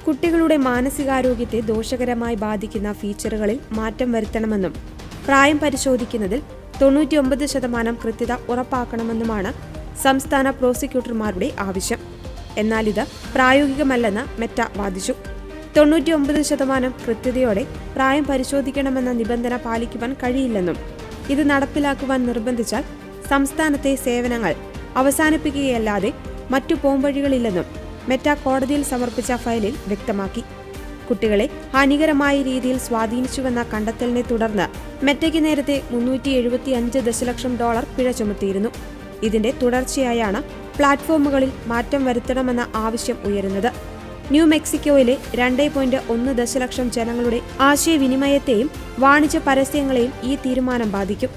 കുട്ടികളുടെ മാനസികാരോഗ്യത്തെ ദോഷകരമായി ബാധിക്കുന്ന ഫീച്ചറുകളിൽ മാറ്റം വരുത്തണമെന്നും പ്രായം പരിശോധിക്കുന്നതിൽ 99% കൃത്യത ഉറപ്പാക്കണമെന്നുമാണ് സംസ്ഥാന പ്രോസിക്യൂട്ടർമാരുടെ ആവശ്യം. എന്നാൽ ഇത് പ്രായോഗികമല്ലെന്ന് മെറ്റ വാദിച്ചു. 99% കൃത്യതയോടെ പ്രായം പരിശോധിക്കണമെന്ന നിബന്ധന പാലിക്കുവാൻ കഴിയില്ലെന്നും ഇത് നടപ്പിലാക്കുവാൻ നിർബന്ധിച്ചാൽ സംസ്ഥാനത്തെ സേവനങ്ങൾ അവസാനിപ്പിക്കുകയല്ലാതെ മറ്റു പോംവഴികളില്ലെന്നും മെറ്റ കോടതിയിൽ സമർപ്പിച്ച ഫയലിൽ വ്യക്തമാക്കി. കുട്ടികളെ ഹാനികരമായ രീതിയിൽ സ്വാധീനിച്ചുവെന്ന കണ്ടെത്തലിനെ തുടർന്ന് മെറ്റയ്ക്ക് നേരത്തെ $375 ദശലക്ഷം പിഴ ചുമത്തിയിരുന്നു. ഇതിന്റെ തുടർച്ചയായാണ് പ്ലാറ്റ്ഫോമുകളിൽ മാറ്റം വരുത്തണമെന്ന ആവശ്യം ഉയരുന്നത്. ന്യൂ മെക്സിക്കോയിലെ 2.1 ദശലക്ഷം ജനങ്ങളുടെ ആശയവിനിമയത്തെയും വാണിജ്യ പരസ്യങ്ങളെയും ഈ തീരുമാനം ബാധിക്കും.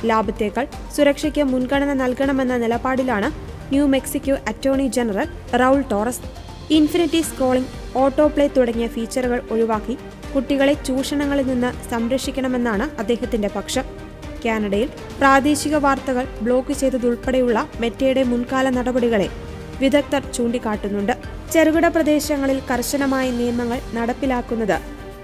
ലാഭത്തേക്കാൾ സുരക്ഷയ്ക്ക് മുൻഗണന നൽകണമെന്ന നിലപാടിലാണ് New Mexico attorney general Raul Torres. Infinity scrolling, autoplay തുടങ്ങിയ ഫീച്ചറുകൾ ഒഴിവാക്കി കുട്ടികളെ ചൂഷണങ്ങളിൽ നിന്ന് സംരക്ഷിക്കണമെന്നാണ് അദ്ദേഹത്തിന്റെ പക്ഷം. കാനഡയിൽ പ്രാദേശിക വാർത്തകൾ ബ്ലോക്ക് ചെയ്തതുൾപ്പെടെയുള്ള മെറ്റയുടെ മുൻകാല നടപടികളെ വിദഗ്ധർ ചൂണ്ടിക്കാട്ടുന്നുണ്ട്. ചെറുകിട പ്രദേശങ്ങളിൽ കർശനമായ നിയമങ്ങൾ നടപ്പിലാക്കുന്നത്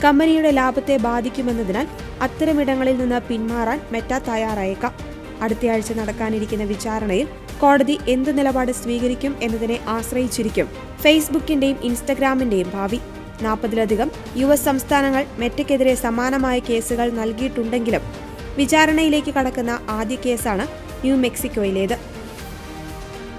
കമ്പനിയുടെ ലാഭത്തെ ബാധിക്കുമെന്നതിനാൽ അത്തരമിടങ്ങളിൽ നിന്ന് പിന്മാറാൻ മെറ്റ തയ്യാറായേക്കാം. അടുത്തയാഴ്ച നടക്കാനിരിക്കുന്ന വിചാരണയിൽ കോടതി എന്ത് നിലപാട് സ്വീകരിക്കും എന്നതിനെ ആശ്രയിച്ചിരിക്കും ഫേസ്ബുക്കിന്റെയും ഇൻസ്റ്റഗ്രാമിന്റെയും ഭാവി. 40-ലധികം US സംസ്ഥാനങ്ങൾ മെറ്റയ്ക്കെതിരെ സമാനമായ കേസുകൾ നൽകിയിട്ടുണ്ടെങ്കിലും വിചാരണയിലേക്ക് കടക്കുന്ന ആദ്യ കേസാണ് ന്യൂ മെക്സിക്കോയിലേത്.